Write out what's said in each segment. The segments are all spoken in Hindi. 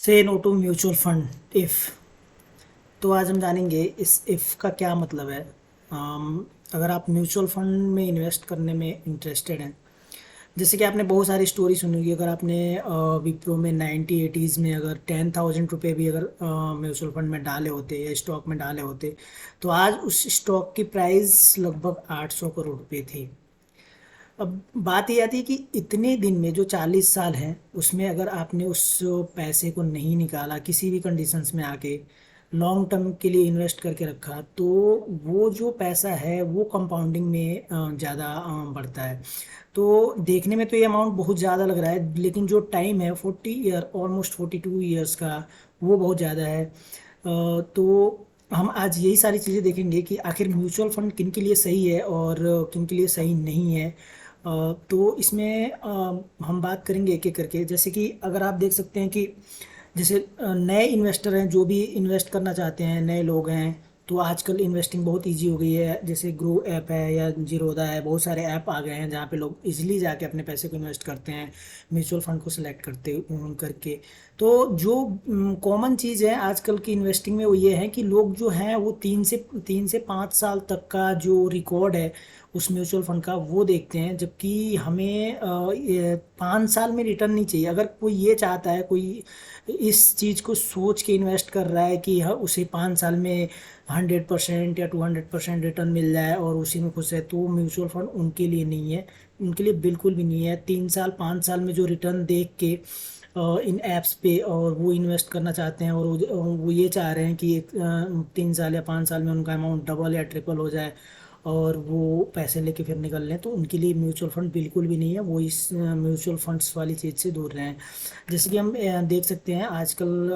से no to mutual fund if. तो आज हम जानेंगे इस इफ़ का क्या मतलब है। अगर आप म्यूचुअल फंड में इन्वेस्ट करने में इंटरेस्टेड हैं, जैसे कि आपने बहुत सारी स्टोरी सुनी होगी। अगर आपने विप्रो में 90-80s में अगर 10,000 रुपये भी अगर म्यूचुअल फंड में डाले होते या स्टॉक में डाले होते, तो आज उस स्टॉक की प्राइस लगभग 800 करोड़ रुपये थी। अब बात ये आती है कि इतने दिन में जो 40 साल हैं उसमें अगर आपने उस पैसे को नहीं निकाला, किसी भी कंडीशंस में आके लॉन्ग टर्म के लिए इन्वेस्ट करके रखा, तो वो जो पैसा है वो कंपाउंडिंग में ज़्यादा बढ़ता है। तो देखने में तो ये अमाउंट बहुत ज़्यादा लग रहा है, लेकिन जो टाइम है 40 ईयर, ऑलमोस्ट 42 ईयर्स का, वो बहुत ज़्यादा है। तो हम आज यही सारी चीज़ें देखेंगे कि आखिर म्यूचुअल फंड किन के लिए सही है और किन के लिए सही नहीं है। तो इसमें हम बात करेंगे एक एक करके। जैसे कि अगर आप देख सकते हैं कि जैसे नए इन्वेस्टर हैं, जो भी इन्वेस्ट करना चाहते हैं, नए लोग हैं, तो आजकल इन्वेस्टिंग बहुत इजी हो गई है। जैसे ग्रो ऐप है या जीरोदा है, बहुत सारे ऐप आ गए हैं जहाँ पे लोग इजीली जाके अपने पैसे को इन्वेस्ट करते हैं, म्यूचुअल फंड को सिलेक्ट करते करके। तो जो कॉमन चीज़ है आजकल की इन्वेस्टिंग में वो ये है कि लोग जो हैं वो 3 से 5 साल तक का जो रिकॉर्ड है उस म्यूचुअल फंड का वो देखते हैं, जबकि हमें 5 साल में रिटर्न नहीं चाहिए। अगर कोई ये चाहता है, कोई इस चीज़ को सोच के इन्वेस्ट कर रहा है कि उसे 5 साल में 100% या 200% रिटर्न मिल जाए और उसी में खुश है, तो म्यूचुअल फंड उनके लिए नहीं है। उनके लिए बिल्कुल भी नहीं है। 3 साल 5 साल में जो रिटर्न देख के इन ऐप्स पे और वो इन्वेस्ट करना चाहते हैं और वो ये चाह रहे हैं कि 3 साल या 5 साल में उनका अमाउंट डबल या ट्रिपल हो जाए और वो पैसे लेके फिर निकल लें, तो उनके लिए म्यूचुअल फंड बिल्कुल भी नहीं है। वो इस म्यूचुअल फंड्स वाली चीज़ से दूर रहें। जैसे कि हम देख सकते हैं आजकल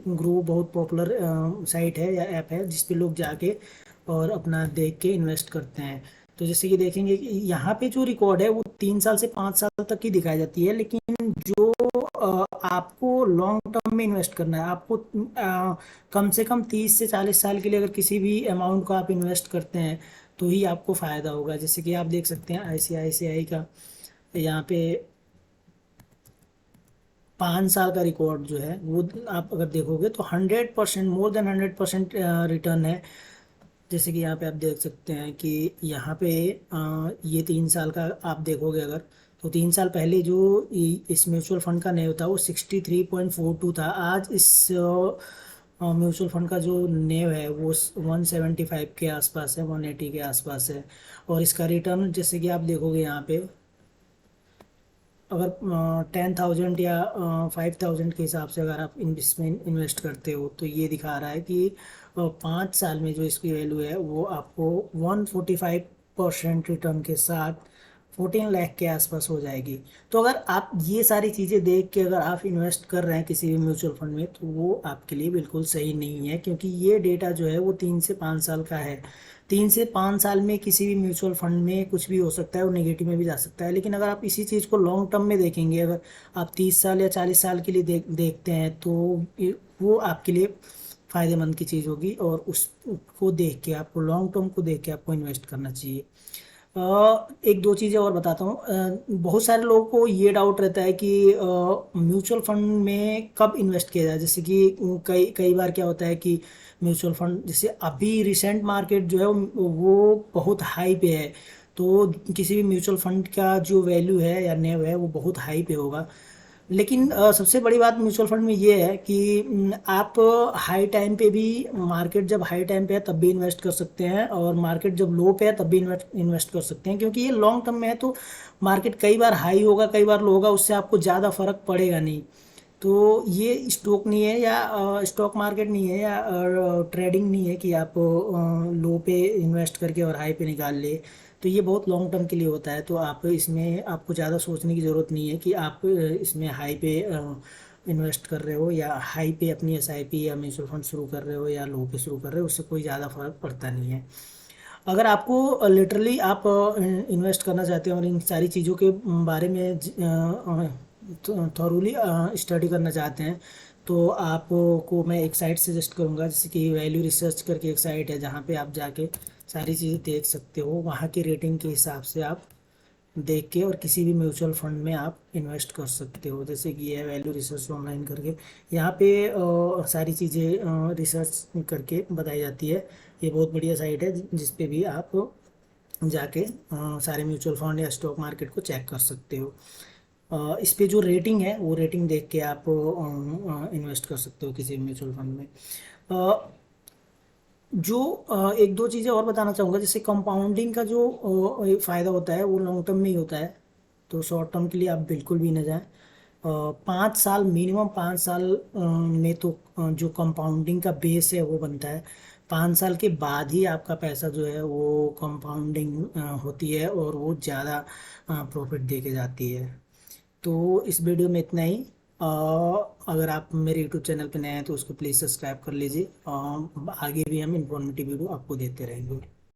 ग्रो बहुत पॉपुलर साइट है या ऐप है जिस पे लोग जाके और अपना देख के इन्वेस्ट करते हैं। तो जैसे कि देखेंगे कि यहाँ पे जो रिकॉर्ड है वो 3 साल से 5 साल तक की दिखाई जाती है, लेकिन जो आपको लॉन्ग टर्म में इन्वेस्ट करना है, आपको कम से कम 30 से 40 साल के लिए अगर किसी भी अमाउंट को आप इन्वेस्ट करते हैं तो ही आपको फ़ायदा होगा। जैसे कि आप देख सकते हैं ICICI का यहाँ पे 5 साल का रिकॉर्ड जो है वो आप अगर देखोगे तो 100%, मोर देन 100% रिटर्न है। जैसे कि यहाँ पे आप देख सकते हैं कि यहाँ पे ये 3 साल का आप देखोगे अगर, तो 3 साल पहले जो इस म्यूचुअल फंड का नेव था वो 63.42 था। आज इस म्यूचुअल फंड का जो नेव है वो 175 के आसपास है, 180 के आसपास है। और इसका रिटर्न जैसे कि आप देखोगे यहाँ पे, अगर 10,000 या 5,000 के हिसाब से अगर आप इसमें इन्वेस्ट करते हो, तो ये दिखा रहा है कि 5 साल में जो इसकी वैल्यू है वो आपको 145% रिटर्न के साथ 14 लाख के आसपास हो जाएगी। तो अगर आप ये सारी चीज़ें देख के अगर आप इन्वेस्ट कर रहे हैं किसी भी म्यूचुअल फंड में, तो वो आपके लिए बिल्कुल सही नहीं है, क्योंकि ये डेटा जो है वो 3 से 5 साल का है। 3 से 5 साल में किसी भी म्यूचुअल फंड में कुछ भी हो सकता है, वो नेगेटिव में भी जा सकता है। लेकिन अगर आप इसी चीज़ को लॉन्ग टर्म में देखेंगे, अगर आप 30 साल या 40 साल के लिए देखते हैं, तो वो आपके लिए फ़ायदेमंद की चीज़ होगी और उसको देख के आपको, लॉन्ग टर्म को देख के आपको इन्वेस्ट करना चाहिए। एक दो चीज़ें और बताता हूँ। बहुत सारे लोगों को ये डाउट रहता है कि म्यूचुअल फंड में कब इन्वेस्ट किया जाए। जैसे कि कई कई बार क्या होता है कि म्यूचुअल फंड, जैसे अभी रिसेंट मार्केट जो है वो बहुत हाई पे है, तो किसी भी म्यूचुअल फंड का जो वैल्यू है या नेव है वो बहुत हाई पे होगा। लेकिन सबसे बड़ी बात म्यूचुअल फंड में ये है कि आप हाई टाइम पे भी, मार्केट जब हाई टाइम पे है तब भी इन्वेस्ट कर सकते हैं और मार्केट जब लो पे है तब भी इन्वेस्ट कर सकते हैं, क्योंकि ये लॉन्ग टर्म में है। तो मार्केट कई बार हाई होगा, कई बार लो होगा, उससे आपको ज़्यादा फर्क पड़ेगा नहीं। तो ये स्टॉक नहीं है या स्टॉक मार्केट नहीं है या ट्रेडिंग नहीं है कि आप लो पे इन्वेस्ट करके और हाई पे निकाल ले। तो ये बहुत लॉन्ग टर्म के लिए होता है। तो आप इसमें, आपको ज़्यादा सोचने की ज़रूरत नहीं है कि आप इसमें हाई पे इन्वेस्ट कर रहे हो या हाई पे अपनी SIP या म्यूचुअल फंड शुरू कर रहे हो या लो पे शुरू कर रहे हो, उससे कोई ज़्यादा फर्क पड़ता नहीं है। अगर आपको लिटरली आप इन्वेस्ट करना चाहते हैं और इन सारी चीज़ों के बारे में थॉरोली स्टडी करना चाहते हैं, तो आपको मैं एक साइट सजेस्ट करूंगा, जैसे कि वैल्यू रिसर्च करके एक साइट है जहाँ पे आप जाके सारी चीज़ें देख सकते हो। वहाँ की रेटिंग के हिसाब से आप देख के और किसी भी म्यूचुअल फंड में आप इन्वेस्ट कर सकते हो। जैसे कि ये वैल्यू रिसर्च ऑनलाइन करके, यहाँ पे सारी चीज़ें रिसर्च करके बताई जाती है। ये बहुत बढ़िया साइट है जिस पे भी आप जाके सारे म्यूचुअल फंड या स्टॉक मार्केट को चेक कर सकते हो। इस पे जो रेटिंग है वो रेटिंग देख के आप इन्वेस्ट कर सकते हो किसी भी म्यूचुअल फंड में। अ, जो एक दो चीज़ें और बताना चाहूँगा, जैसे कंपाउंडिंग का जो फ़ायदा होता है वो लॉन्ग टर्म में ही होता है, तो शॉर्ट टर्म के लिए आप बिल्कुल भी ना जाएं। 5 साल, मिनिमम 5 साल में तो जो कंपाउंडिंग का बेस है वो बनता है। 5 साल के बाद ही आपका पैसा जो है वो कंपाउंडिंग होती है और वो ज़्यादा प्रॉफिट दे के जाती है। तो इस वीडियो में इतना ही। अ, अगर आप मेरे यूट्यूब चैनल पर नए हैं तो उसको प्लीज़ सब्सक्राइब कर लीजिए। आगे भी हम इंफॉर्मेटिव वीडियो आपको देते रहेंगे।